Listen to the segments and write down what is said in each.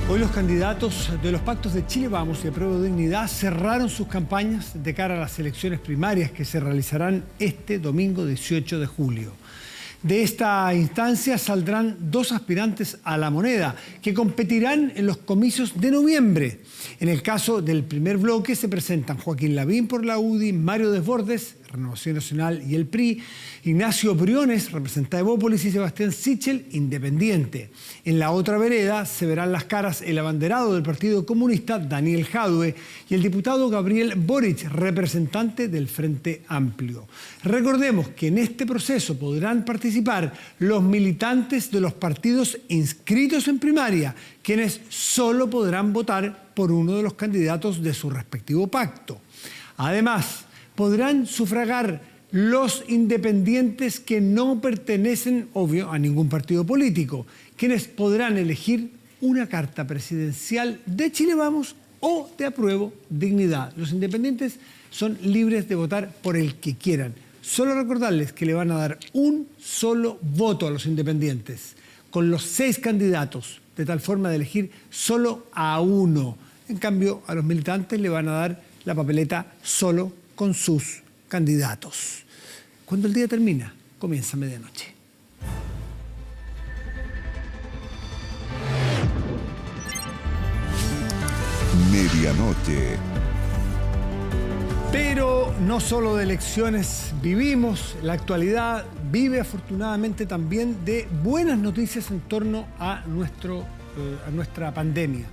Hoy los candidatos de los pactos de Chile Vamos y Apruebo Dignidad cerraron sus campañas de cara a las elecciones primarias que se realizarán este domingo 18 de julio. De esta instancia saldrán dos aspirantes a la moneda que competirán en los comicios de noviembre. En el caso del primer bloque se presentan Joaquín Lavín por la UDI, Mario Desbordes, Renovación Nacional y el PRI, Ignacio Briones, representante de Evópolis, y Sebastián Sichel, independiente. En la otra vereda se verán las caras el abanderado del Partido Comunista, Daniel Jadue, y el diputado Gabriel Boric, representante del Frente Amplio. Recordemos que en este proceso podrán participar los militantes de los partidos inscritos en primaria, quienes solo podrán votar por uno de los candidatos de su respectivo pacto. Además, podrán sufragar los independientes que no pertenecen, obvio, a ningún partido político, quienes podrán elegir una carta presidencial de Chile Vamos o de Apruebo Dignidad. Los independientes son libres de votar por el que quieran. Solo recordarles que le van a dar un solo voto a los independientes, con los 6 candidatos, de tal forma de elegir solo a uno. En cambio, a los militantes le van a dar la papeleta solo con sus candidatos. Cuando el día termina, comienza medianoche. Medianoche. Pero no solo de elecciones vivimos, la actualidad vive afortunadamente también de buenas noticias en torno a nuestra pandemia.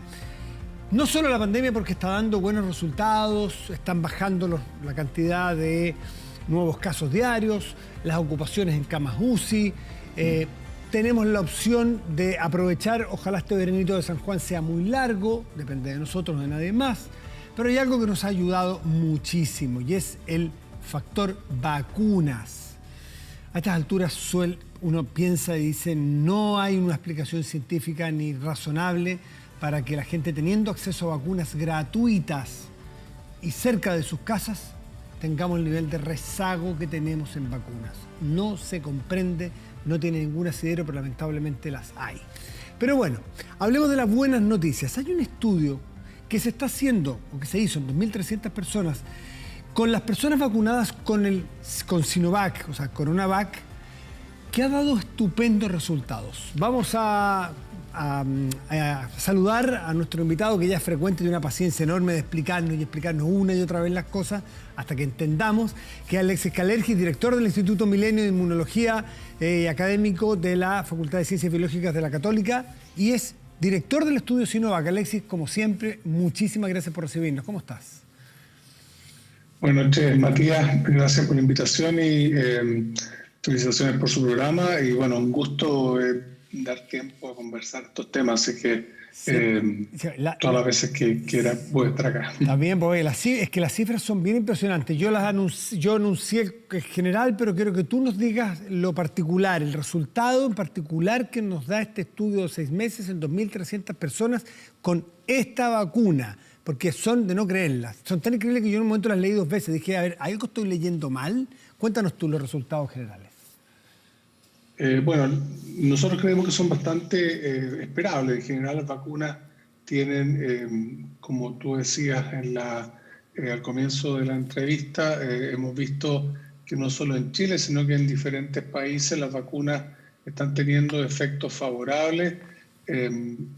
No solo la pandemia, porque está dando buenos resultados, están bajando la cantidad de nuevos casos diarios, las ocupaciones en camas UCI, tenemos la opción de aprovechar, ojalá este veranito de San Juan sea muy largo, depende de nosotros, de nadie más, pero hay algo que nos ha ayudado muchísimo y es el factor vacunas. A estas alturas uno piensa y dice, no hay una explicación científica ni razonable para que la gente, teniendo acceso a vacunas gratuitas y cerca de sus casas, tengamos el nivel de rezago que tenemos en vacunas. No se comprende, no tiene ningún asidero, pero lamentablemente las hay. Pero bueno, hablemos de las buenas noticias. Hay un estudio que se está haciendo, o que se hizo en 2.300 personas, con las personas vacunadas con Sinovac, o sea, Coronavac, que ha dado estupendos resultados. Vamos a saludar a nuestro invitado, que ya es frecuente, de una paciencia enorme de explicarnos una y otra vez las cosas hasta que entendamos, que es Alexis Kalergis, director del Instituto Milenio de Inmunología, académico de la Facultad de Ciencias Biológicas de la Católica, y es director del estudio Sinovac. Alexis, como siempre, muchísimas gracias por recibirnos. ¿Cómo estás? Buenas noches, Matías. Gracias por la invitación y felicitaciones por su programa. Y bueno, un gusto dar tiempo a conversar estos temas, así que todas las veces que quiera voy a estar acá. También, porque es que las cifras son bien impresionantes. Yo anuncié en general, pero quiero que tú nos digas lo particular, el resultado en particular que nos da este estudio de 6 meses en 2.300 personas con esta vacuna, porque son de no creerlas. Son tan increíbles que yo en un momento las leí 2 veces. Dije, a ver, ¿algo estoy leyendo mal? Cuéntanos tú los resultados generales. Bueno, nosotros creemos que son bastante esperables. En general, las vacunas tienen, como tú decías al comienzo de la entrevista, hemos visto que no solo en Chile, sino que en diferentes países las vacunas están teniendo efectos favorables,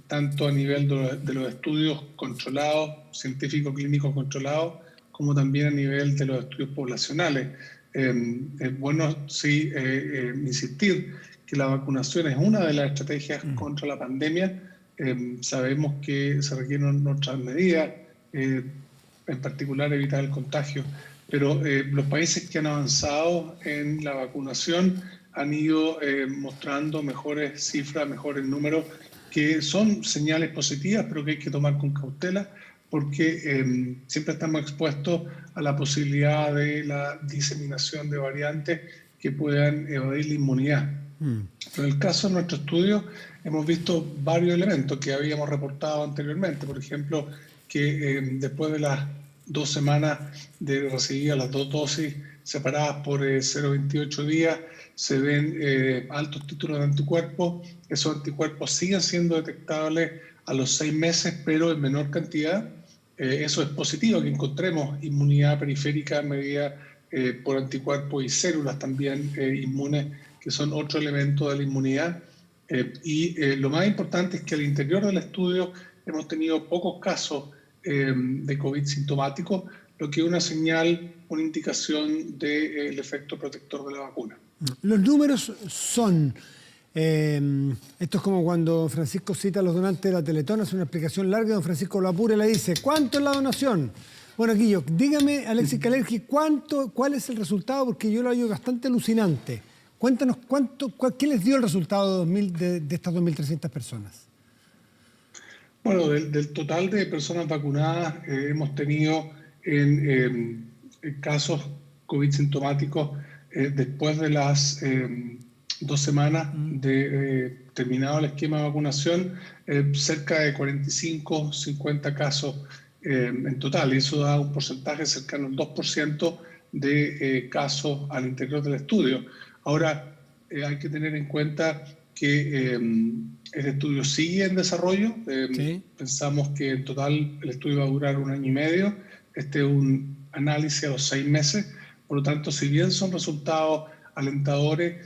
tanto a nivel de los estudios controlados, científicos clínicos controlados, como también a nivel de los estudios poblacionales. Es bueno, sí, insistir que la vacunación es una de las estrategias contra la pandemia. Sabemos que se requieren otras medidas, en particular evitar el contagio, pero los países que han avanzado en la vacunación han ido mostrando mejores cifras, mejores números, que son señales positivas, pero que hay que tomar con cautela, porque siempre estamos expuestos a la posibilidad de la diseminación de variantes que puedan evadir la inmunidad. Pero en el caso de nuestro estudio hemos visto varios elementos que habíamos reportado anteriormente. Por ejemplo, que después de las 2 semanas de recibir las 2 dosis separadas por 0,28 días, se ven altos títulos de anticuerpos. Esos anticuerpos siguen siendo detectables a los 6 meses, pero en menor cantidad. Eso es positivo, que encontremos inmunidad periférica medida por anticuerpos y células también inmunes, que son otro elemento de la inmunidad. Lo más importante es que al interior del estudio hemos tenido pocos casos de COVID sintomáticos, lo que es una señal, una indicación del efecto protector de la vacuna. Los números son... esto es como cuando Francisco cita a los donantes de la Teletón, hace una explicación larga, don Francisco lo apura y le dice, ¿cuánto es la donación? Bueno, Guillo, dígame, Alexis Kalergi, ¿cuál es el resultado? Porque yo lo hallo bastante alucinante. Cuéntanos, ¿qué les dio el resultado de estas 2.300 personas? Bueno, del total de personas vacunadas hemos tenido en casos COVID sintomáticos después de las 2 semanas de terminado el esquema de vacunación, cerca de 45, 50 casos en total. Y eso da un porcentaje cercano al 2% de casos al interior del estudio. Ahora, hay que tener en cuenta que el estudio sigue en desarrollo. ¿Sí? Pensamos que en total el estudio va a durar 1 año y medio. Este es un análisis a los 6 meses. Por lo tanto, si bien son resultados alentadores,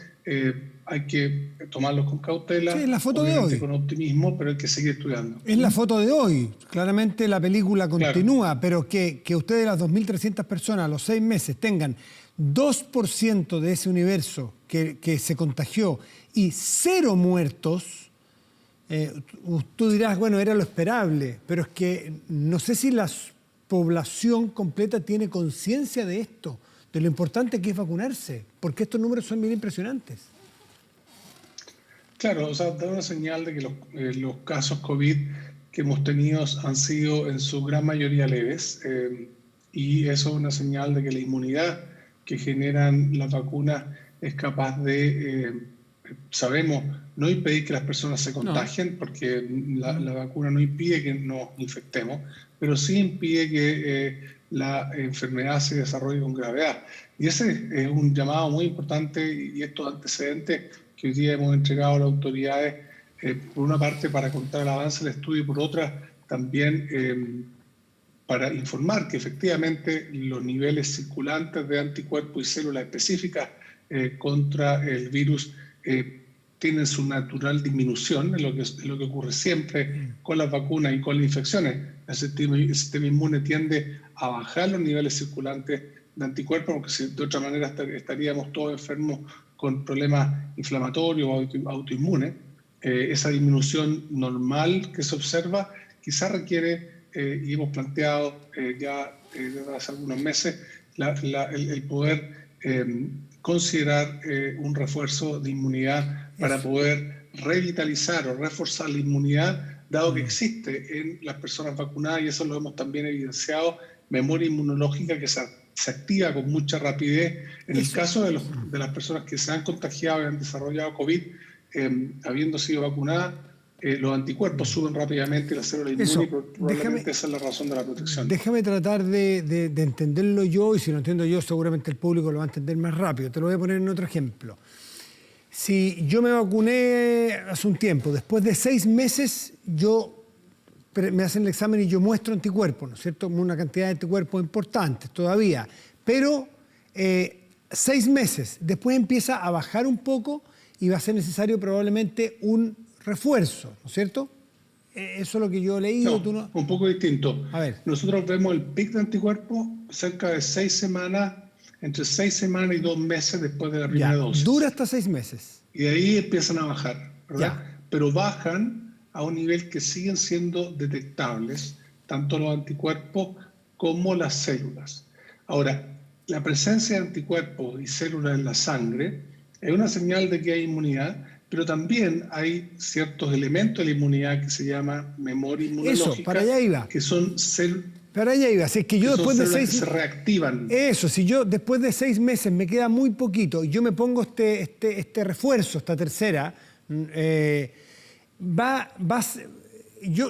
hay que tomarlos con cautela, sí, es la foto de hoy. Con optimismo, pero hay que seguir estudiando. Es la foto de hoy. Claramente la película continúa, claro. Pero que ustedes, las 2.300 personas, a los 6 meses, tengan 2% de ese universo que se contagió y 0 muertos, tú dirás, bueno, era lo esperable, pero es que no sé si la población completa tiene conciencia de esto, de lo importante que es vacunarse, porque estos números son bien impresionantes. Claro, o sea, da una señal de que los casos COVID que hemos tenido han sido en su gran mayoría leves, y eso es una señal de que la inmunidad que generan las vacunas es capaz de, sabemos, no impedir que las personas se contagien, porque la vacuna no impide que nos infectemos, pero sí impide que la enfermedad se desarrolle con gravedad. Y ese es un llamado muy importante, y estos antecedentes que hoy día hemos entregado a las autoridades, por una parte para contar el avance del estudio y por otra también para informar que efectivamente los niveles circulantes de anticuerpos y células específicas contra el virus tienen su natural disminución, es lo que ocurre siempre con las vacunas y con las infecciones. El sistema inmune tiende a bajar los niveles circulantes de anticuerpos, porque si de otra manera estaríamos todos enfermos con problemas inflamatorios o autoinmunes. Esa disminución normal que se observa quizás requiere, y hemos planteado ya desde hace algunos meses, el poder considerar un refuerzo de inmunidad para poder revitalizar o reforzar la inmunidad, dado que existe en las personas vacunadas, y eso lo hemos también evidenciado, memoria inmunológica que se activa con mucha rapidez. En el caso de las personas que se han contagiado y han desarrollado COVID, habiendo sido vacunadas, los anticuerpos suben rápidamente, la célula inmune, y probablemente esa es la razón de la protección. Déjame tratar de entenderlo yo, y si lo entiendo yo, seguramente el público lo va a entender más rápido. Te lo voy a poner en otro ejemplo. Si yo me vacuné hace un tiempo, después de 6 meses, me hacen el examen y yo muestro anticuerpos, ¿no es cierto? Una cantidad de anticuerpos importantes todavía, pero 6 meses, después empieza a bajar un poco y va a ser necesario probablemente un refuerzo, ¿no es cierto? Eso es lo que yo he leído. No, un poco distinto. A ver. Nosotros vemos el pic de anticuerpos cerca de 6 semanas, entre 6 semanas y 2 meses después de la primera dosis. Dura hasta 6 meses. Y de ahí empiezan a bajar, ¿verdad? Pero bajan a un nivel que siguen siendo detectables, tanto los anticuerpos como las células. Ahora, la presencia de anticuerpos y células en la sangre es una señal de que hay inmunidad, pero también hay ciertos elementos de la inmunidad que se llama memoria inmunológica. Eso, para allá iba. Que son células. Para allá iba. Si es que yo después de 6 meses se reactivan. Eso, si yo después de 6 meses me queda muy poquito y yo me pongo este refuerzo, esta tercera, yo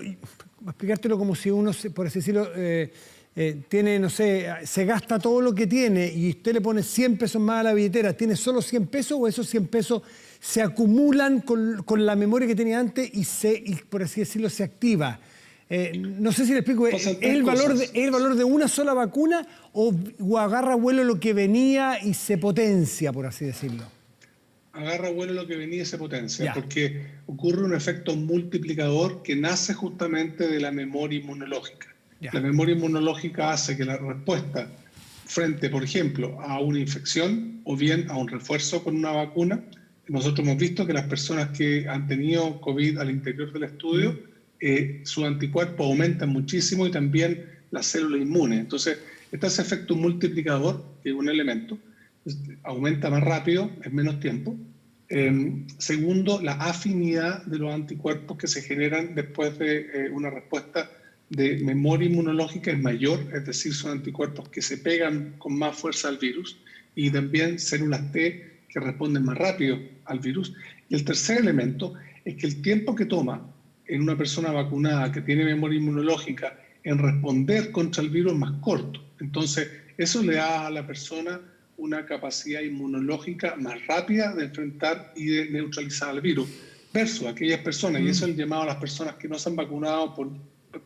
voy a explicártelo como si uno, por así decirlo, tiene, no sé, se gasta todo lo que tiene y usted le pone 100 pesos más a la billetera, ¿tiene solo 100 pesos o esos 100 pesos se acumulan con la memoria que tenía antes y, por así decirlo, se activa? No sé si le explico, ¿es el valor de una sola vacuna o agarra vuelo lo que venía y se potencia, por así decirlo? Agarra vuelo lo que venía y se potencia, Ya. porque ocurre un efecto multiplicador que nace justamente de la memoria inmunológica. Ya. La memoria inmunológica hace que la respuesta frente, por ejemplo, a una infección o bien a un refuerzo con una vacuna, nosotros hemos visto que las personas que han tenido COVID al interior del estudio, sus anticuerpos aumentan muchísimo y también las células inmunes. Entonces, está ese efecto multiplicador, que es un elemento, aumenta más rápido en menos tiempo. Segundo, la afinidad de los anticuerpos que se generan después de una respuesta de memoria inmunológica es mayor, es decir, son anticuerpos que se pegan con más fuerza al virus, y también células T que responden más rápido al virus. Y el tercer elemento es que el tiempo que toma en una persona vacunada que tiene memoria inmunológica en responder contra el virus es más corto. Entonces, eso le da a la persona una capacidad inmunológica más rápida de enfrentar y de neutralizar al virus, versus aquellas personas, y eso es el llamado a las personas que no se han vacunado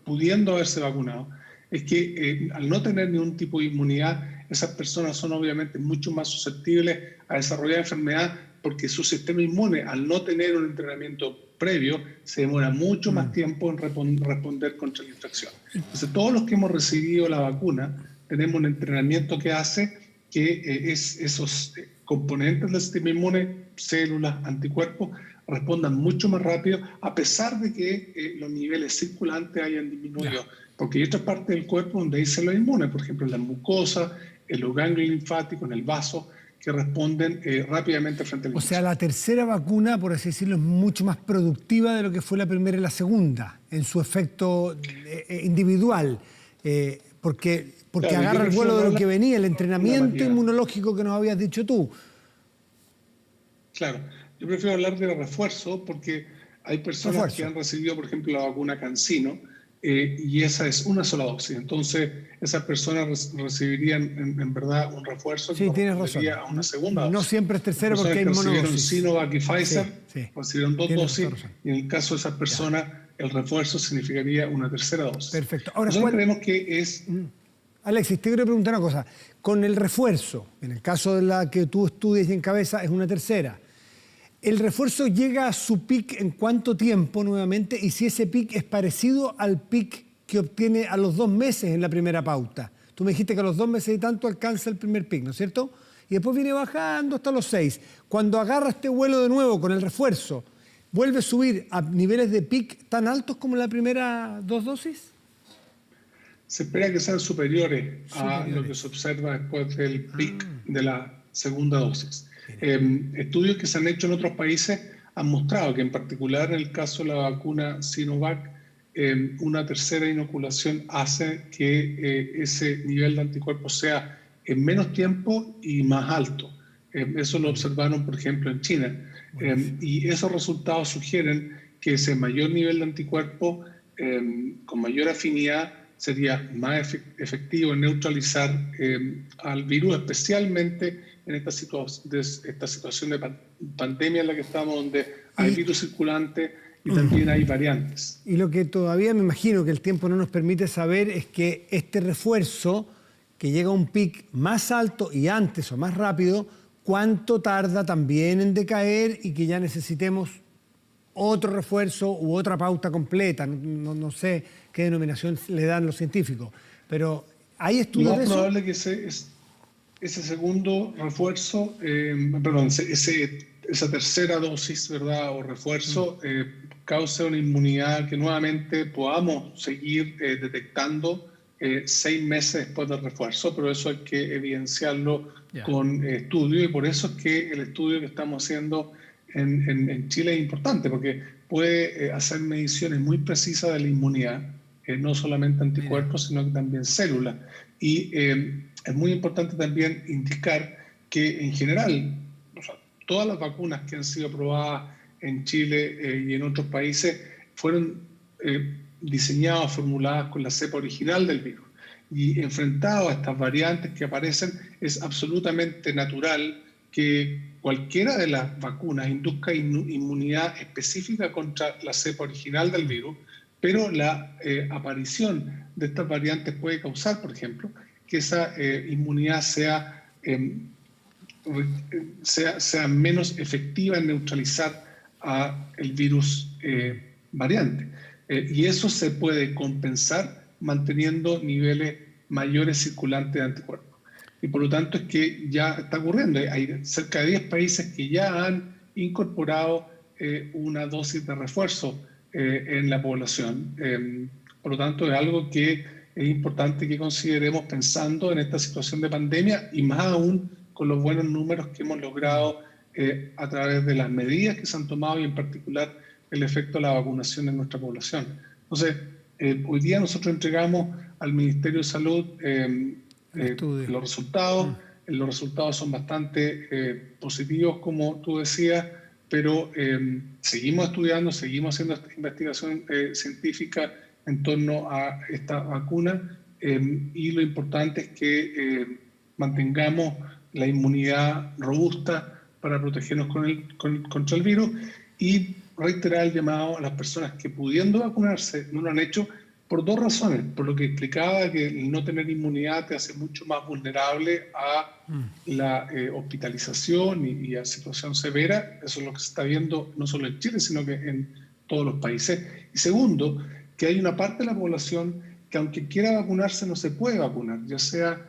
pudiendo haberse vacunado, es que al no tener ningún tipo de inmunidad, esas personas son obviamente mucho más susceptibles a desarrollar enfermedad, porque su sistema inmune, al no tener un entrenamiento previo, se demora mucho más tiempo en responder contra la infección. Entonces, todos los que hemos recibido la vacuna, tenemos un entrenamiento que hace que esos componentes del sistema inmune, células, anticuerpos, respondan mucho más rápido, a pesar de que los niveles circulantes hayan disminuido. Porque hay otras partes del cuerpo donde hay células inmunes, por ejemplo, en la mucosa, en los ganglios linfáticos, en el vaso, que responden rápidamente frente al virus. O sea, la tercera vacuna, por así decirlo, es mucho más productiva de lo que fue la primera y la segunda, en su efecto individual, porque Claro, agarra el vuelo de lo que venía, el entrenamiento inmunológico que nos habías dicho tú. Claro, yo prefiero hablar de refuerzo porque hay personas que han recibido, por ejemplo, la vacuna CanSino, y esa es una sola dosis. Entonces, esas personas recibirían en verdad un refuerzo que correspondería a una segunda dosis. No siempre es tercera porque hay monodosis. Recibieron Sinovac y Pfizer, recibieron dos dosis, y en el caso de esas personas, el refuerzo significaría una tercera dosis. Perfecto. Ahora, nosotros creemos que es... Alexis, te quiero preguntar una cosa. Con el refuerzo, en el caso de la que tú estudias y encabezas, es una tercera. ¿El refuerzo llega a su pic en cuánto tiempo nuevamente? Y si ese pic es parecido al pic que obtiene a los 2 meses en la primera pauta. Tú me dijiste que a los 2 meses y tanto alcanza el primer pic, ¿no es cierto? Y después viene bajando hasta los 6. Cuando agarra este vuelo de nuevo con el refuerzo, ¿vuelve a subir a niveles de pic tan altos como la primera 2 dosis? Se espera que sean superiores a lo que se observa después del pic de la segunda dosis. Estudios que se han hecho en otros países han mostrado que, en particular en el caso de la vacuna Sinovac, una tercera inoculación hace que ese nivel de anticuerpos sea en menos tiempo y más alto. Eso lo observaron, por ejemplo, en China. Y esos resultados sugieren que ese mayor nivel de anticuerpos, con mayor afinidad, sería más efectivo en neutralizar al virus, especialmente en esta situación de pandemia en la que estamos, donde hay virus circulante y también hay variantes. Y lo que todavía me imagino que el tiempo no nos permite saber es que este refuerzo, que llega a un pic más alto y antes o más rápido, cuánto tarda también en decaer y que ya necesitemos otro refuerzo u otra pauta completa. No sé qué denominación le dan los científicos, pero ¿hay estudios de eso? Lo más probable es que ese segundo refuerzo, esa tercera dosis, ¿verdad?, o refuerzo, cause una inmunidad que nuevamente podamos seguir detectando 6 meses después del refuerzo, pero eso hay que evidenciarlo con estudios, y por eso es que el estudio que estamos haciendo en Chile es importante, porque puede hacer mediciones muy precisas de la inmunidad, no solamente anticuerpos, sino que también células. Y es muy importante también indicar que, en general, todas las vacunas que han sido aprobadas en Chile y en otros países fueron diseñadas, formuladas con la cepa original del virus. Y enfrentado a estas variantes que aparecen, es absolutamente natural que cualquiera de las vacunas induzca inmunidad específica contra la cepa original del virus, pero la aparición de estas variantes puede causar, por ejemplo, que esa inmunidad sea menos efectiva en neutralizar el virus variante. Y eso se puede compensar manteniendo niveles mayores circulantes de anticuerpos. Y por lo tanto es que ya está ocurriendo. Hay cerca de 10 países que ya han incorporado una dosis de refuerzo en la población. Por lo tanto es algo que es importante que consideremos pensando en esta situación de pandemia y más aún con los buenos números que hemos logrado a través de las medidas que se han tomado y en particular el efecto de la vacunación en nuestra población. Entonces, hoy día nosotros entregamos al Ministerio de Salud los resultados. Los resultados son bastante positivos, como tú decías, pero seguimos estudiando, seguimos haciendo esta investigación científica en torno a esta vacuna y lo importante es que mantengamos la inmunidad robusta para protegernos contra el virus y reiterar el llamado a las personas que pudiendo vacunarse no lo han hecho por dos razones. Por lo que explicaba que el no tener inmunidad te hace mucho más vulnerable a la hospitalización y a situación severa. Eso es lo que se está viendo no solo en Chile, sino que en todos los países. Y segundo, que hay una parte de la población que aunque quiera vacunarse no se puede vacunar, ya sea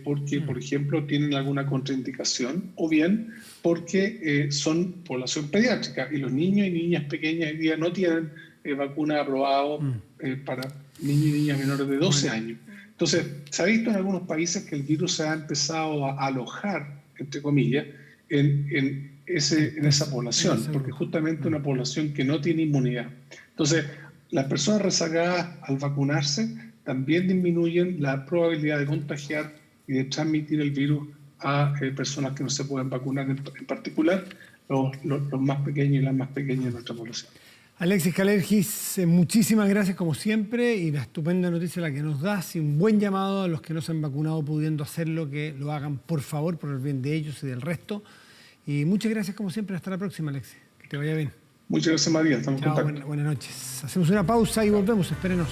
porque, por ejemplo, tienen alguna contraindicación o bien porque son población pediátrica y los niños y niñas pequeñas hoy día no tienen vacuna aprobado para niños y niñas menores de 12 años. Entonces, se ha visto en algunos países que el virus se ha empezado a alojar, entre comillas, en esa población, porque justamente una población que no tiene inmunidad. Entonces, las personas rezagadas al vacunarse también disminuyen la probabilidad de contagiar y de transmitir el virus a personas que no se pueden vacunar, en particular los más pequeños y las más pequeñas de nuestra población. Alexis Kalergis, muchísimas gracias como siempre y la estupenda noticia la que nos das y un buen llamado a los que no se han vacunado pudiendo hacerlo, que lo hagan por favor, por el bien de ellos y del resto. Y muchas gracias como siempre, hasta la próxima, Alexis, que te vaya bien. Muchas gracias, María, estamos en contacto. Buenas noches. Hacemos una pausa y volvemos, espérenos.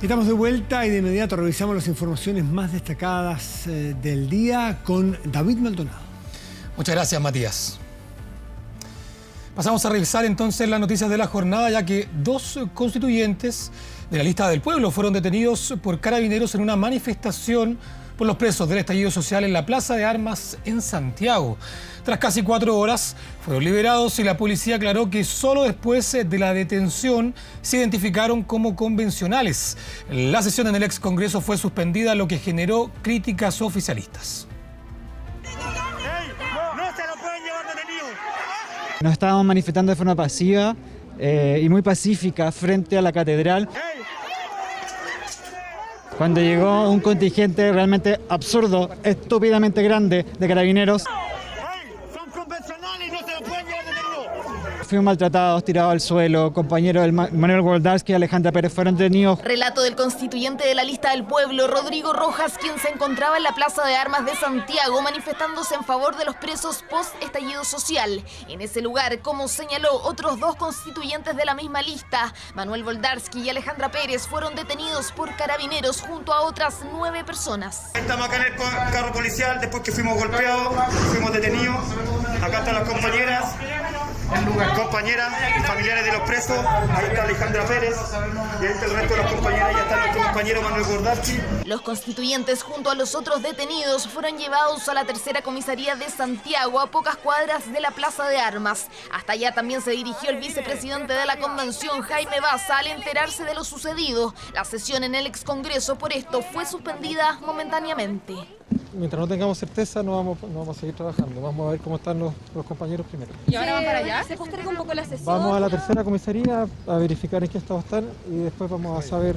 Estamos de vuelta y de inmediato revisamos las informaciones más destacadas del día con David Maldonado. Muchas gracias, Matías. Pasamos a revisar entonces las noticias de la jornada, ya que 2 constituyentes de la lista del pueblo fueron detenidos por carabineros en una manifestación por los presos del estallido social en la Plaza de Armas en Santiago. Tras casi 4 horas fueron liberados y la policía aclaró que solo después de la detención se identificaron como convencionales. La sesión en el ex Congreso fue suspendida, lo que generó críticas oficialistas. Nos estábamos manifestando de forma pasiva y muy pacífica frente a la catedral, cuando llegó un contingente realmente absurdo, estúpidamente grande de carabineros. Son convencionales y no se los pueden llevar detenidos. Fuimos maltratados, tirados al suelo, compañeros del Manuel Wolodarski y Alejandra Pérez fueron detenidos. Relato del constituyente de la lista del pueblo, Rodrigo Rojas, quien se encontraba en la Plaza de Armas de Santiago manifestándose en favor de los presos post-estallido social. En ese lugar, como señaló, otros 2 constituyentes de la misma lista, Manuel Wolodarski y Alejandra Pérez, fueron detenidos por carabineros junto a otras 9 personas. Estamos acá en el carro policial después que fuimos golpeados, fuimos detenidos. Acá están las compañeras. Compañeras, familiares de los presos, ahí está Alejandra Pérez y ahí está el resto de las compañeras, ya está nuestro compañero Manuel Wolodarski. Los constituyentes junto a los otros detenidos fueron llevados a la tercera comisaría de Santiago, a pocas cuadras de la Plaza de Armas. Hasta allá también se dirigió el vicepresidente de la convención, Jaime Baza, al enterarse de lo sucedido. La sesión en el ex Congreso por esto fue suspendida momentáneamente. Mientras no tengamos certeza, no vamos a seguir trabajando. Vamos a ver cómo están los compañeros primero. ¿Y ahora van para allá? ¿Se posterga un poco la sesión? Vamos a la tercera comisaría a verificar en qué estado están y después vamos a saber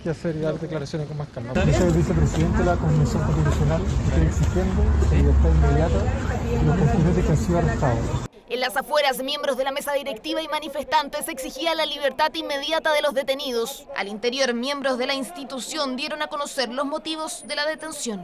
qué hacer y dar declaraciones con más calma. Yo soy el vicepresidente de la Convención Constitucional, estoy exigiendo la libertad inmediata de los constituyentes que han sido arrestados. En las afueras, miembros de la mesa directiva y manifestantes exigían la libertad inmediata de los detenidos. Al interior, miembros de la institución dieron a conocer los motivos de la detención.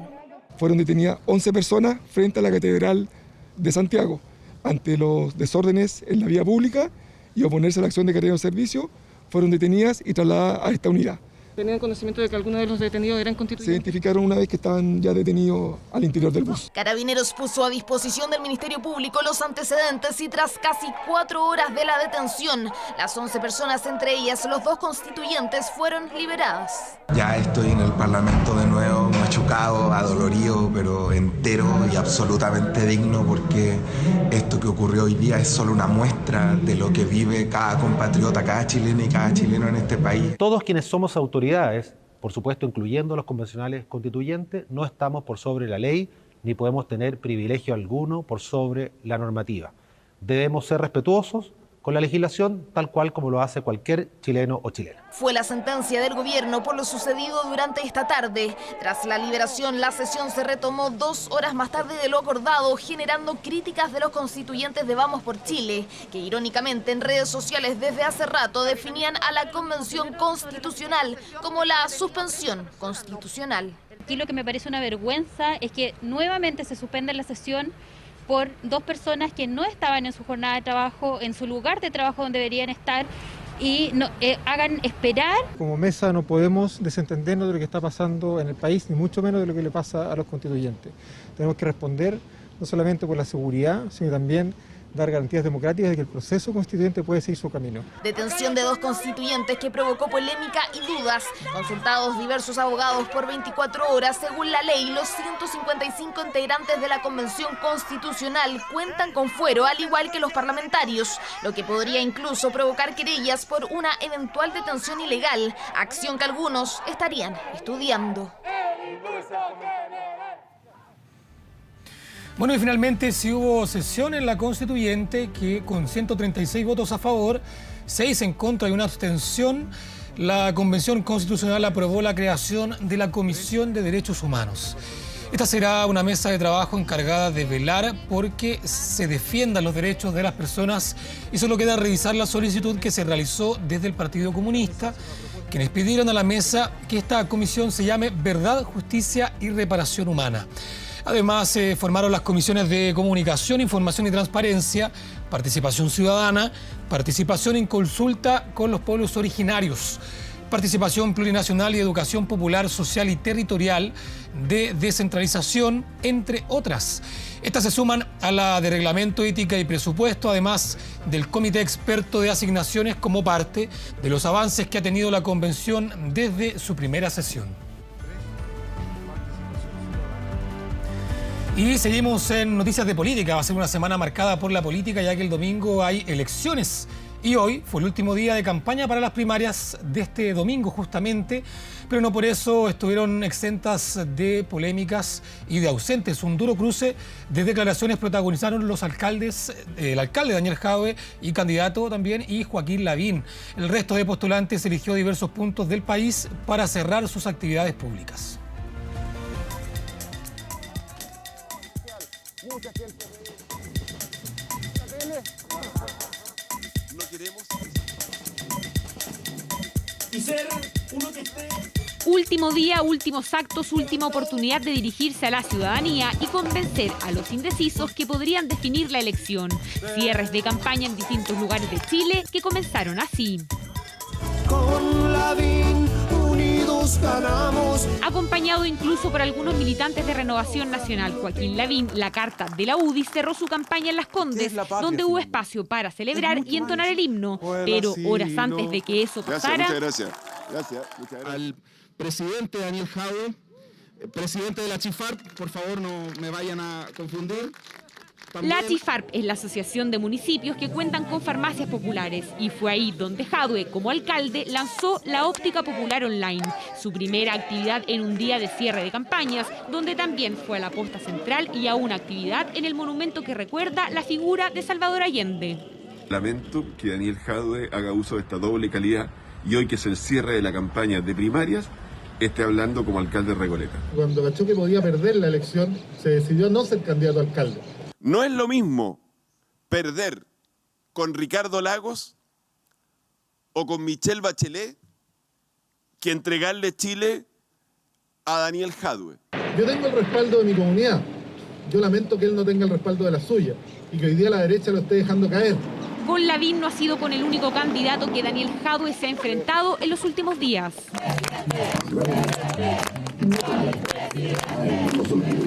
Fueron detenidas 11 personas frente a la Catedral de Santiago ante los desórdenes en la vía pública y oponerse a la acción de Carabineros de Servicio. Fueron detenidas y trasladadas a esta unidad. ¿Tenían conocimiento de que algunos de los detenidos eran constituyentes? Se identificaron una vez que estaban ya detenidos al interior del bus. Carabineros puso a disposición del Ministerio Público los antecedentes y tras casi 4 horas de la detención, las 11 personas, entre ellas los 2 constituyentes, fueron liberadas. Ya estoy en el Parlamento de nuevo, machucado, adolorido, pero entero y absolutamente digno, porque esto que ocurrió hoy día es solo una muestra de lo que vive cada compatriota, cada chileno y cada chileno en este país. Todos quienes somos autoridades, por supuesto incluyendo los convencionales constituyentes, no estamos por sobre la ley ni podemos tener privilegio alguno por sobre la normativa. Debemos ser respetuosos con la legislación tal cual como lo hace cualquier chileno o chilena. Fue la sentencia del gobierno por lo sucedido durante esta tarde. Tras la liberación, la sesión se retomó 2 horas más tarde de lo acordado, generando críticas de los constituyentes de Vamos por Chile, que irónicamente en redes sociales desde hace rato definían a la Convención Constitucional como la suspensión constitucional. Aquí lo que me parece una vergüenza es que nuevamente se suspende la sesión por 2 personas que no estaban en su jornada de trabajo, en su lugar de trabajo donde deberían estar, y hagan esperar. Como mesa no podemos desentendernos de lo que está pasando en el país, ni mucho menos de lo que le pasa a los constituyentes. Tenemos que responder no solamente por la seguridad, sino también dar garantías democráticas de que el proceso constituyente puede seguir su camino. Detención de 2 constituyentes que provocó polémica y dudas. Consultados diversos abogados por 24 horas, según la ley, los 155 integrantes de la Convención Constitucional cuentan con fuero, al igual que los parlamentarios, lo que podría incluso provocar querellas por una eventual detención ilegal, acción que algunos estarían estudiando. Bueno, y finalmente sí hubo sesión en la Constituyente que con 136 votos a favor, 6 en contra y una abstención, la Convención Constitucional aprobó la creación de la Comisión de Derechos Humanos. Esta será una mesa de trabajo encargada de velar porque se defiendan los derechos de las personas y solo queda revisar la solicitud que se realizó desde el Partido Comunista, quienes pidieron a la mesa que esta comisión se llame Verdad, Justicia y Reparación Humana. Además, se formaron las comisiones de Comunicación, Información y Transparencia, Participación Ciudadana, Participación en Consulta con los Pueblos Originarios, Participación Plurinacional y Educación Popular, Social y Territorial, de Descentralización, entre otras. Estas se suman a la de Reglamento, Ética y Presupuesto, además del Comité Experto de Asignaciones como parte de los avances que ha tenido la Convención desde su primera sesión. Y seguimos en noticias de política. Va a ser una semana marcada por la política, ya que el domingo hay elecciones. Y hoy fue el último día de campaña para las primarias de este domingo, justamente. Pero no por eso estuvieron exentas de polémicas y de ausentes. Un duro cruce de declaraciones protagonizaron los alcaldes, el alcalde Daniel Jadwe y candidato también, y Joaquín Lavín. El resto de postulantes eligió diversos puntos del país para cerrar sus actividades públicas. No queremos y ser uno que esté. Último día, últimos actos, última oportunidad de dirigirse a la ciudadanía y convencer a los indecisos que podrían definir la elección. Cierres de campaña en distintos lugares de Chile que comenzaron así. Con Lavín unidos ganamos. Acompañado incluso por algunos militantes de Renovación Nacional, Joaquín Lavín, la carta de la UDI, cerró su campaña en Las Condes, donde hubo espacio para celebrar y entonar el himno. Pero horas antes de que eso pasara... Muchas gracias. Al presidente Daniel Jadwe, presidente de la CHIFARP, por favor no me vayan a confundir. También... La CHIFARP es la asociación de municipios que cuentan con farmacias populares y fue ahí donde Jadwe, como alcalde, lanzó la óptica popular online, su primera actividad en un día de cierre de campañas, donde también fue a la posta central y a una actividad en el monumento que recuerda la figura de Salvador Allende. Lamento que Daniel Jadwe haga uso de esta doble calidad y hoy que es el cierre de la campaña de primarias, esté hablando como alcalde de Recoleta. Cuando cachó que podía perder la elección, se decidió no ser candidato a alcalde. No es lo mismo perder con Ricardo Lagos o con Michelle Bachelet que entregarle Chile a Daniel Jadwe. Yo tengo el respaldo de mi comunidad. Yo lamento que él no tenga el respaldo de la suya y que hoy día la derecha lo esté dejando caer. Con Lavín no ha sido con el único candidato que Daniel Jadwe se ha enfrentado en los últimos días.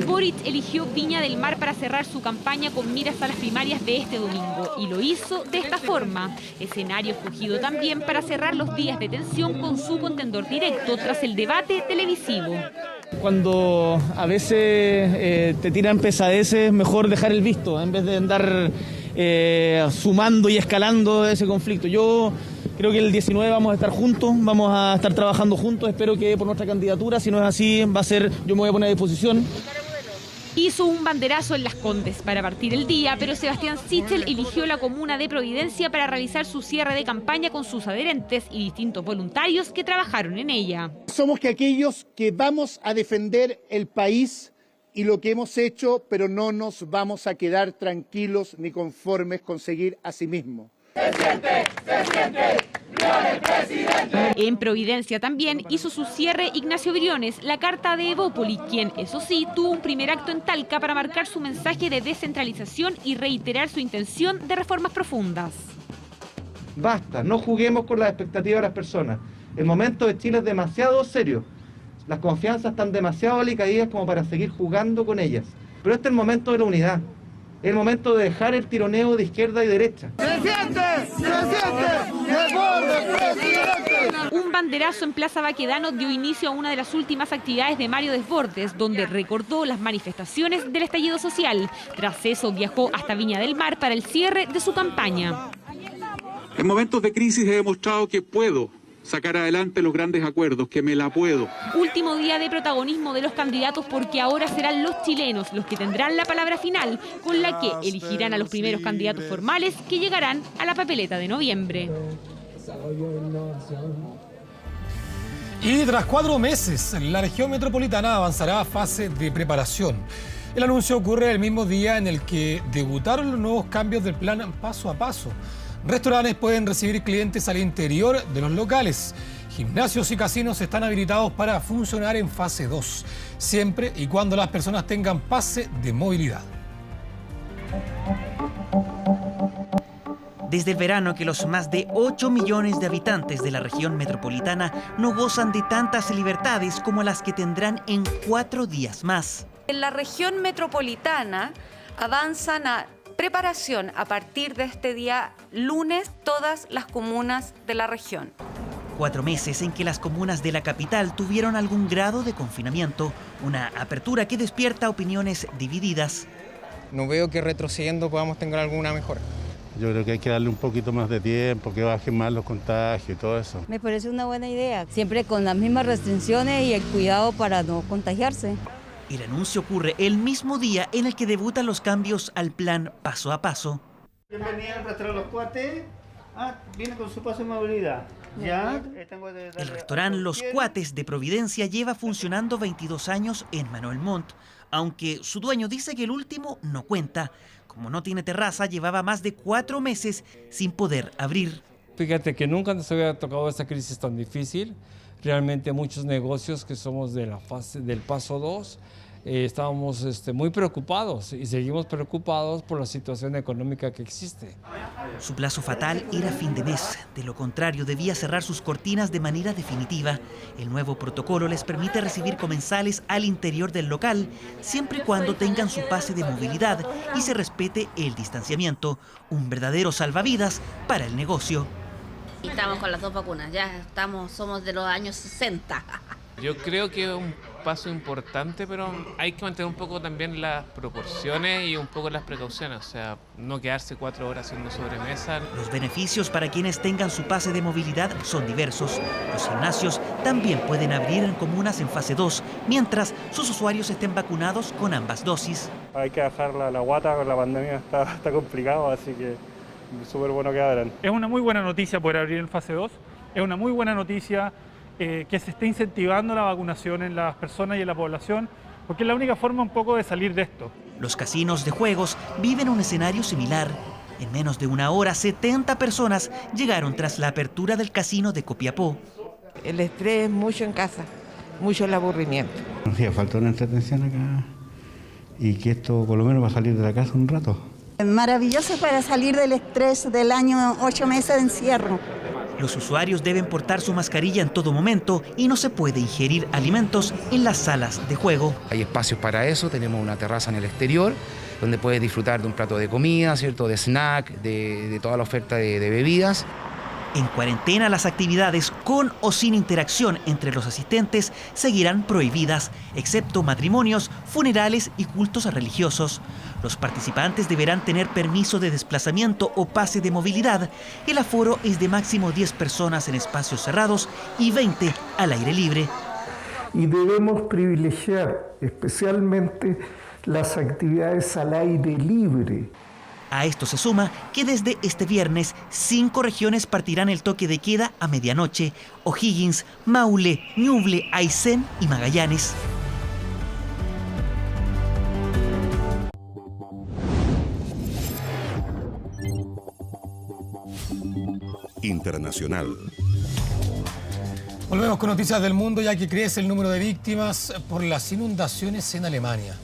Boric eligió Viña del Mar para cerrar su campaña con miras a las primarias de este domingo y lo hizo de esta forma. Escenario escogido también para cerrar los días de tensión con su contendor directo tras el debate televisivo. Cuando a veces te tiran pesadeces, mejor dejar el visto en vez de andar sumando y escalando ese conflicto. Yo creo que el 19 vamos a estar juntos, vamos a estar trabajando juntos. Espero que por nuestra candidatura, si no es así, yo me voy a poner a disposición. Hizo un banderazo en Las Condes para partir el día, pero Sebastián Sichel eligió la comuna de Providencia para realizar su cierre de campaña con sus adherentes y distintos voluntarios que trabajaron en ella. Somos aquellos que vamos a defender el país y lo que hemos hecho, pero no nos vamos a quedar tranquilos ni conformes con seguir a sí mismos. Se siente, ¡viva el presidente! En Providencia también hizo su cierre Ignacio Briones, la carta de Evópoli, quien, eso sí, tuvo un primer acto en Talca para marcar su mensaje de descentralización y reiterar su intención de reformas profundas. Basta, no juguemos con las expectativas de las personas. El momento de Chile es demasiado serio. Las confianzas están demasiado alicaídas como para seguir jugando con ellas. Pero este es el momento de la unidad. Es el momento de dejar el tironeo de izquierda y derecha. ¡Se siente! Un banderazo en Plaza Baquedano dio inicio a una de las últimas actividades de Mario Desbordes, donde recordó las manifestaciones del estallido social. Tras eso viajó hasta Viña del Mar para el cierre de su campaña. En momentos de crisis he demostrado que puedo sacar adelante los grandes acuerdos, que me la puedo. Último día de protagonismo de los candidatos porque ahora serán los chilenos los que tendrán la palabra final, con la que elegirán a los primeros candidatos formales que llegarán a la papeleta de noviembre. Y tras 4 meses, la región metropolitana avanzará a fase de preparación. El anuncio ocurre el mismo día en el que debutaron los nuevos cambios del plan paso a paso. Restaurantes pueden recibir clientes al interior de los locales. Gimnasios y casinos están habilitados para funcionar en fase 2, siempre y cuando las personas tengan pase de movilidad. Desde el verano que los más de 8 millones de habitantes de la región metropolitana no gozan de tantas libertades como las que tendrán en 4 días más. En la región metropolitana avanzan a preparación a partir de este día lunes todas las comunas de la región. 4 meses en que las comunas de la capital tuvieron algún grado de confinamiento, una apertura que despierta opiniones divididas. No veo que retrocediendo podamos tener alguna mejora. Yo creo que hay que darle un poquito más de tiempo, que bajen más los contagios y todo eso. Me parece una buena idea, siempre con las mismas restricciones y el cuidado para no contagiarse. El anuncio ocurre el mismo día en el que debutan los cambios al plan paso a paso. Bienvenida al restaurante Los Cuates. Viene con su paso de movilidad. Ya. El restaurante Los Cuates de Providencia lleva funcionando 22 años en Manuel Montt, aunque su dueño dice que el último no cuenta. Como no tiene terraza, llevaba más de 4 meses sin poder abrir. Fíjate que nunca nos había tocado esta crisis tan difícil. Realmente muchos negocios que somos de la fase del paso 2 estábamos muy preocupados y seguimos preocupados por la situación económica que existe. Su plazo fatal era fin de mes. De lo contrario, debía cerrar sus cortinas de manera definitiva. El nuevo protocolo les permite recibir comensales al interior del local, siempre y cuando tengan su pase de movilidad y se respete el distanciamiento. Un verdadero salvavidas para el negocio. Estamos con las 2 vacunas, somos de los años 60. Yo creo que es un paso importante, pero hay que mantener un poco también las proporciones y un poco las precauciones, o sea, no quedarse 4 horas haciendo sobremesa. Los beneficios para quienes tengan su pase de movilidad son diversos. Los gimnasios también pueden abrir en comunas en fase 2, mientras sus usuarios estén vacunados con ambas dosis. Hay que bajar la guata, con la pandemia está complicado, así que súper bueno que abran. Es una muy buena noticia poder abrir en fase 2, es una muy buena noticia que se esté incentivando la vacunación en las personas y en la población, porque es la única forma un poco de salir de esto. Los casinos de juegos viven un escenario similar. En menos de una hora, 70 personas llegaron tras la apertura del casino de Copiapó. El estrés mucho en casa, mucho el aburrimiento. Hacía falta una entretención acá y que esto por lo menos va a salir de la casa un rato. Maravilloso para salir del estrés del año 8 meses de encierro. Los usuarios deben portar su mascarilla en todo momento y no se puede ingerir alimentos en las salas de juego. Hay espacios para eso, tenemos una terraza en el exterior donde puedes disfrutar de un plato de comida, ¿cierto? De snack, de toda la oferta de bebidas. En cuarentena, las actividades con o sin interacción entre los asistentes seguirán prohibidas, excepto matrimonios, funerales y cultos religiosos. Los participantes deberán tener permiso de desplazamiento o pase de movilidad. El aforo es de máximo 10 personas en espacios cerrados y 20 al aire libre. Y debemos privilegiar especialmente las actividades al aire libre. A esto se suma que desde este viernes 5 regiones partirán el toque de queda a medianoche: O'Higgins, Maule, Ñuble, Aysén y Magallanes. Internacional. Volvemos con noticias del mundo, ya que crece el número de víctimas por las inundaciones en Alemania.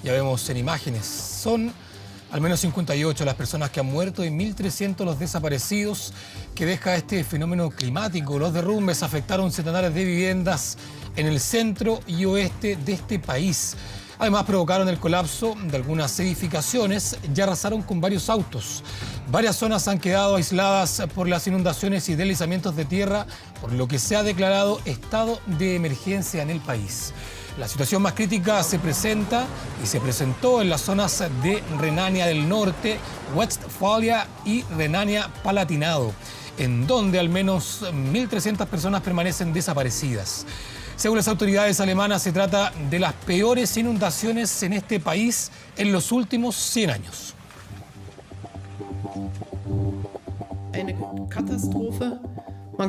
Ya vemos en imágenes, son al menos 58 las personas que han muerto y 1.300 los desaparecidos que deja este fenómeno climático. Los derrumbes afectaron centenares de viviendas en el centro y oeste de este país. Además, provocaron el colapso de algunas edificaciones y arrasaron con varios autos. Varias zonas han quedado aisladas por las inundaciones y deslizamientos de tierra, por lo que se ha declarado estado de emergencia en el país. La situación más crítica se presenta y se presentó en las zonas de Renania del Norte, Westfalia y Renania-Palatinado, en donde al menos 1.300 personas permanecen desaparecidas. Según las autoridades alemanas, se trata de las peores inundaciones en este país en los últimos 100 años.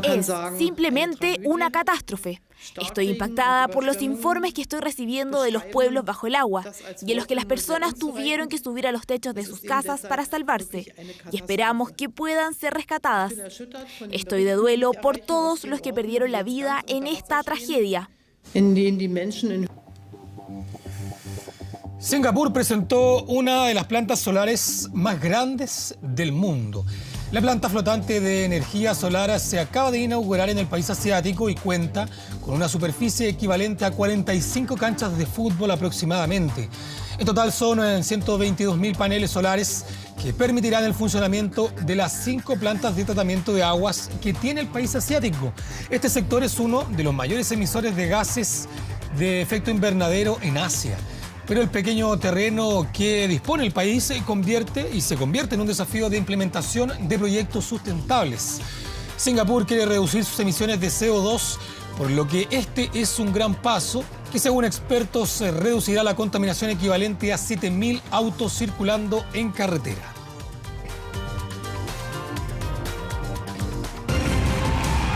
Es simplemente una catástrofe. Estoy impactada por los informes que estoy recibiendo de los pueblos bajo el agua y en los que las personas tuvieron que subir a los techos de sus casas para salvarse, y esperamos que puedan ser rescatadas. Estoy de duelo por todos los que perdieron la vida en esta tragedia. Singapur presentó una de las plantas solares más grandes del mundo. La planta flotante de energía solar se acaba de inaugurar en el país asiático y cuenta con una superficie equivalente a 45 canchas de fútbol aproximadamente. En total son 122.000 paneles solares que permitirán el funcionamiento de las 5 plantas de tratamiento de aguas que tiene el país asiático. Este sector es uno de los mayores emisores de gases de efecto invernadero en Asia. Pero el pequeño terreno que dispone el país se convierte en un desafío de implementación de proyectos sustentables. Singapur quiere reducir sus emisiones de CO2, por lo que este es un gran paso que, según expertos, reducirá la contaminación equivalente a 7.000 autos circulando en carretera.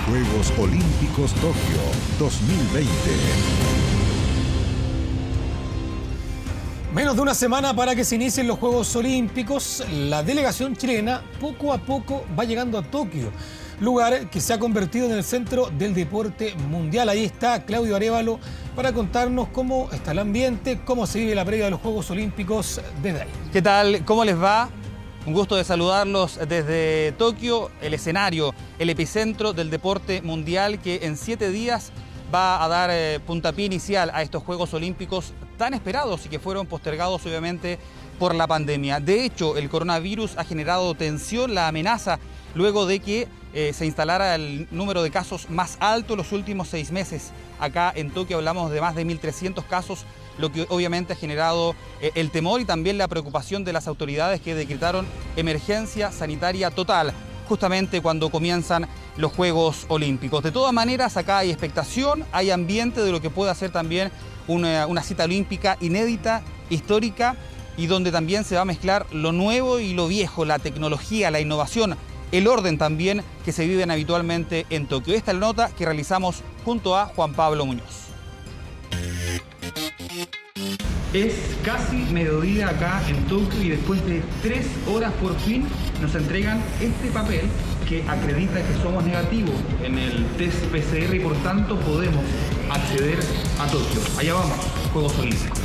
Juegos Olímpicos Tokio 2020. Menos de una semana para que se inicien los Juegos Olímpicos, la delegación chilena poco a poco va llegando a Tokio, lugar que se ha convertido en el centro del deporte mundial. Ahí está Claudio Arévalo para contarnos cómo está el ambiente, cómo se vive la previa de los Juegos Olímpicos desde ahí. ¿Qué tal? ¿Cómo les va? Un gusto de saludarlos desde Tokio, el escenario, el epicentro del deporte mundial que en 7 días va a dar puntapié inicial a estos Juegos Olímpicos tan esperados y que fueron postergados obviamente por la pandemia. De hecho, el coronavirus ha generado tensión, la amenaza, luego de que se instalara el número de casos más alto en los últimos 6 meses. Acá en Tokio hablamos de más de 1.300 casos, lo que obviamente ha generado el temor y también la preocupación de las autoridades que decretaron emergencia sanitaria total, justamente cuando comienzan los Juegos Olímpicos. De todas maneras, acá hay expectación, hay ambiente de lo que puede ser también una cita olímpica inédita, histórica, y donde también se va a mezclar lo nuevo y lo viejo, la tecnología, la innovación, el orden también que se viven habitualmente en Tokio. Esta es la nota que realizamos junto a Juan Pablo Muñoz. Es casi mediodía acá en Tokio y después de 3 horas por fin nos entregan este papel que acredita que somos negativos en el test PCR y por tanto podemos acceder a Tokio. Allá vamos, Juegos Olímpicos.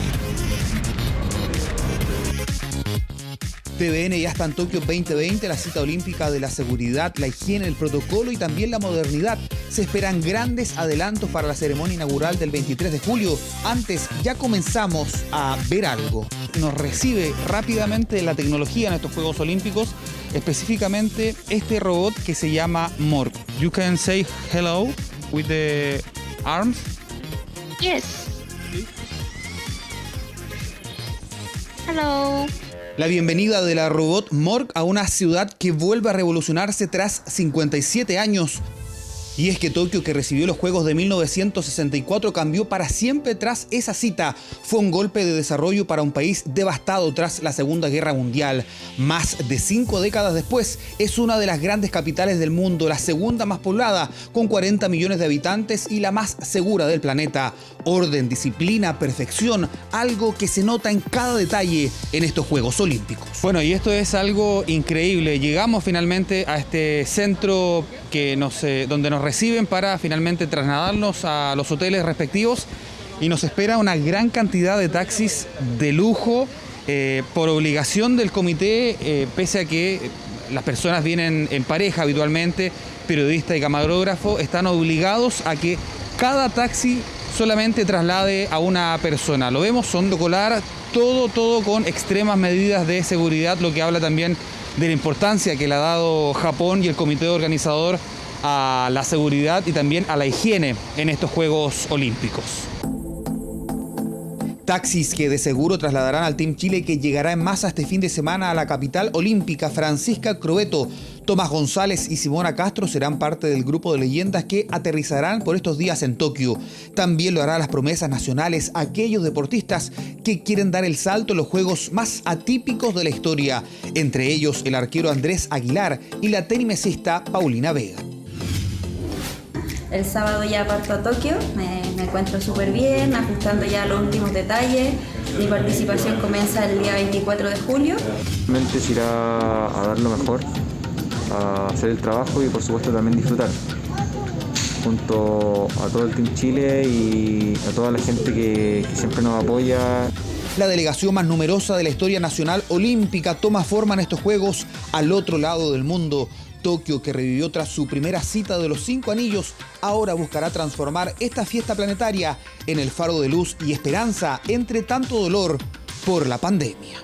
TVN ya está en Tokio 2020, la cita olímpica de la seguridad, la higiene, el protocolo y también la modernidad. Se esperan grandes adelantos para la ceremonia inaugural del 23 de julio. Antes ya comenzamos a ver algo. Nos recibe rápidamente la tecnología en estos Juegos Olímpicos, específicamente este robot que se llama Mork. You can say hello with the arms. Yes. Hello. La bienvenida de la robot Mork a una ciudad que vuelve a revolucionarse tras 57 años. Y es que Tokio, que recibió los Juegos de 1964, cambió para siempre tras esa cita. Fue un golpe de desarrollo para un país devastado tras la Segunda Guerra Mundial. Más de 5 décadas después, es una de las grandes capitales del mundo, la segunda más poblada, con 40 millones de habitantes y la más segura del planeta. Orden, disciplina, perfección, algo que se nota en cada detalle en estos Juegos Olímpicos. Bueno, y esto es algo increíble. Llegamos finalmente a este centro donde nos reciben para finalmente trasladarnos a los hoteles respectivos y nos espera una gran cantidad de taxis de lujo por obligación del comité, pese a que las personas vienen en pareja habitualmente, periodista y camarógrafo, están obligados a que cada taxi solamente traslade a una persona. Lo vemos, son protocolar, todo con extremas medidas de seguridad, lo que habla también de la importancia que le ha dado Japón y el comité organizador a la seguridad y también a la higiene en estos Juegos Olímpicos. Taxis que de seguro trasladarán al Team Chile, que llegará en masa este fin de semana a la capital olímpica. Francisca Crobeto, Tomás González y Simona Castro serán parte del grupo de leyendas que aterrizarán por estos días en Tokio. También lo harán las promesas nacionales, aquellos deportistas que quieren dar el salto en los juegos más atípicos de la historia, entre ellos el arquero Andrés Aguilar y la tenimesista Paulina Vega. El sábado ya parto a Tokio, me encuentro súper bien, ajustando ya los últimos detalles. Mi participación comienza el día 24 de julio. Realmente se irá a dar lo mejor, a hacer el trabajo y por supuesto también disfrutar. Junto a todo el Team Chile y a toda la gente que siempre nos apoya. La delegación más numerosa de la historia nacional olímpica toma forma en estos Juegos al otro lado del mundo. Tokio, que revivió tras su primera cita de los 5 anillos, ahora buscará transformar esta fiesta planetaria en el faro de luz y esperanza entre tanto dolor por la pandemia.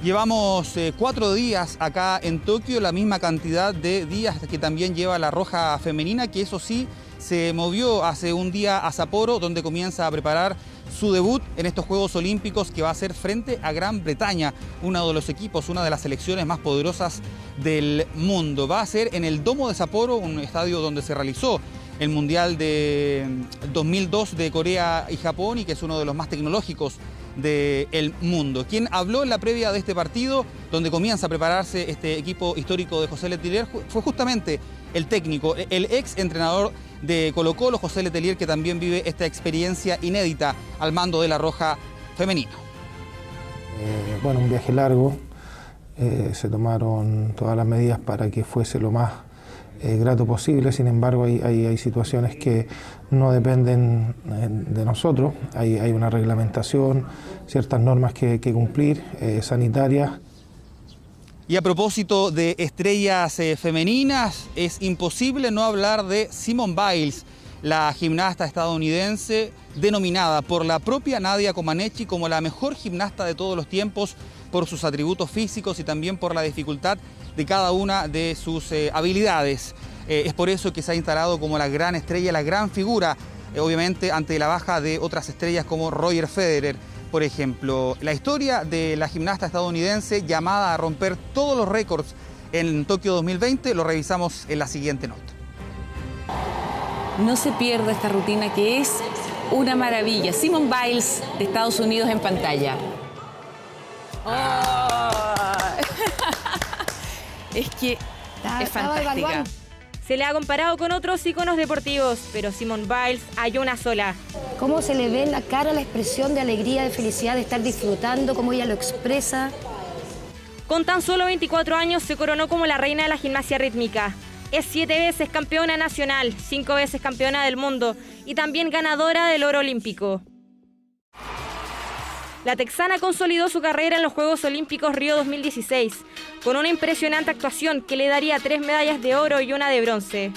Llevamos 4 días acá en Tokio, la misma cantidad de días que también lleva la Roja Femenina, que eso sí, se movió hace un día a Sapporo, donde comienza a preparar su debut en estos Juegos Olímpicos, que va a ser frente a Gran Bretaña, uno de los equipos, una de las selecciones más poderosas del mundo. Va a ser en el Domo de Sapporo, un estadio donde se realizó el Mundial de 2002 de Corea y Japón y que es uno de los más tecnológicos del mundo. Quien habló en la previa de este partido, donde comienza a prepararse este equipo histórico de José Letelier, fue justamente el técnico, el ex entrenador de Colo-Colo, José Letelier, que también vive esta experiencia inédita al mando de la Roja Femenina. Bueno, un viaje largo, se tomaron todas las medidas para que fuese lo más grato posible. Sin embargo, hay situaciones que no dependen de nosotros, hay una reglamentación, ciertas normas que cumplir, sanitarias. Y a propósito de estrellas femeninas, es imposible no hablar de Simone Biles, la gimnasta estadounidense denominada por la propia Nadia Comaneci como la mejor gimnasta de todos los tiempos por sus atributos físicos y también por la dificultad de cada una de sus habilidades. Es por eso que se ha instalado como la gran estrella, la gran figura, obviamente ante la baja de otras estrellas como Roger Federer, por ejemplo. La historia de la gimnasta estadounidense llamada a romper todos los récords en Tokio 2020 lo revisamos en la siguiente nota. No se pierda esta rutina que es una maravilla. Simone Biles de Estados Unidos en pantalla. Oh. Es que es fantástica. Se le ha comparado con otros íconos deportivos, pero Simone Biles halló una sola. Cómo se le ve en la cara la expresión de alegría, de felicidad, de estar disfrutando, cómo ella lo expresa. Con tan solo 24 años se coronó como la reina de la gimnasia rítmica. Es 7 veces campeona nacional, 5 veces campeona del mundo y también ganadora del oro olímpico. La texana consolidó su carrera en los Juegos Olímpicos Río 2016, con una impresionante actuación que le daría 3 medallas de oro y una de bronce.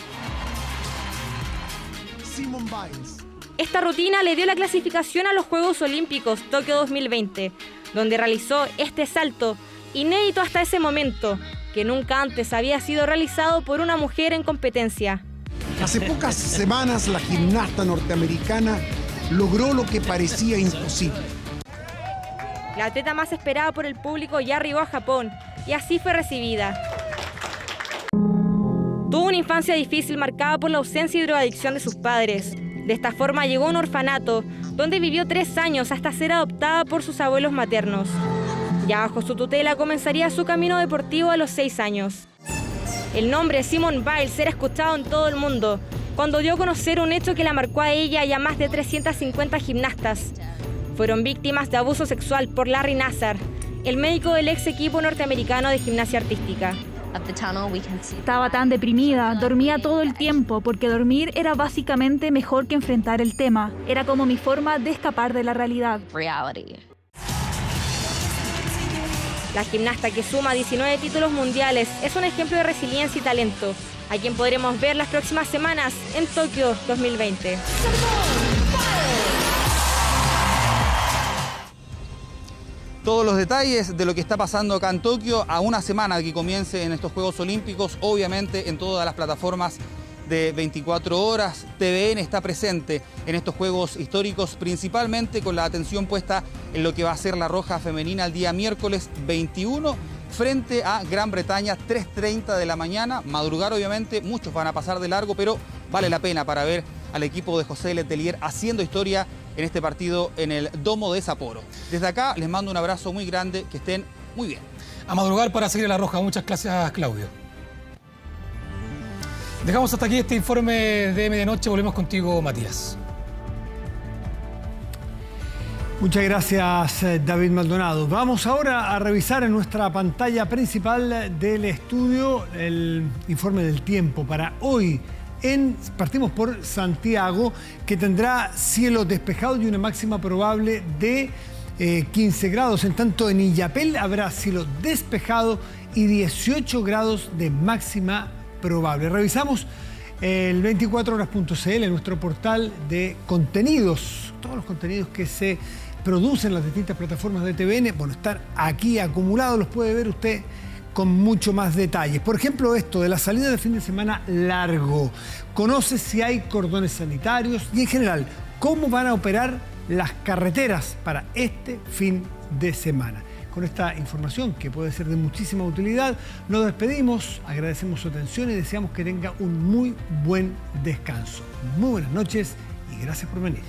Simone Biles. Esta rutina le dio la clasificación a los Juegos Olímpicos Tokio 2020, donde realizó este salto, inédito hasta ese momento, que nunca antes había sido realizado por una mujer en competencia. Hace pocas semanas la gimnasta norteamericana logró lo que parecía imposible. La atleta más esperada por el público ya arribó a Japón y así fue recibida. Tuvo una infancia difícil marcada por la ausencia y drogadicción de sus padres. De esta forma llegó a un orfanato, donde vivió 3 años hasta ser adoptada por sus abuelos maternos. Ya bajo su tutela comenzaría su camino deportivo a los 6 años. El nombre Simone Biles era escuchado en todo el mundo, cuando dio a conocer un hecho que la marcó a ella y a más de 350 gimnastas. Fueron víctimas de abuso sexual por Larry Nassar, el médico del ex equipo norteamericano de gimnasia artística. Estaba tan deprimida, dormía todo el tiempo, porque dormir era básicamente mejor que enfrentar el tema. Era como mi forma de escapar de la realidad. La gimnasta, que suma 19 títulos mundiales, es un ejemplo de resiliencia y talento, a quien podremos ver las próximas semanas en Tokio 2020. Todos los detalles de lo que está pasando acá en Tokio a una semana de que comiencen estos Juegos Olímpicos, obviamente en todas las plataformas de 24 horas. TVN está presente en estos Juegos históricos, principalmente con la atención puesta en lo que va a ser la Roja Femenina el día miércoles 21 frente a Gran Bretaña, 3:30 de la mañana. Madrugar, obviamente, muchos van a pasar de largo, pero vale la pena para ver al equipo de José Letelier haciendo historia en este partido en el Domo de Sapporo. Desde acá les mando un abrazo muy grande, que estén muy bien. A madrugar para seguir a la Roja. Muchas gracias, Claudio. Dejamos hasta aquí este informe de medianoche. Volvemos contigo, Matías. Muchas gracias, David Maldonado. Vamos ahora a revisar en nuestra pantalla principal del estudio el informe del tiempo para hoy. Partimos por Santiago, que tendrá cielo despejado y una máxima probable de 15 grados. En tanto, en Illapel habrá cielo despejado y 18 grados de máxima probable. Revisamos el 24horas.cl, nuestro portal de contenidos. Todos los contenidos que se producen en las distintas plataformas de TVN, bueno, están aquí acumulados, los puede ver usted con mucho más detalles. Por ejemplo, esto de la salida de fin de semana largo. Conoce si hay cordones sanitarios y en general cómo van a operar las carreteras para este fin de semana. Con esta información, que puede ser de muchísima utilidad, nos despedimos, agradecemos su atención y deseamos que tenga un muy buen descanso. Muy buenas noches y gracias por venir.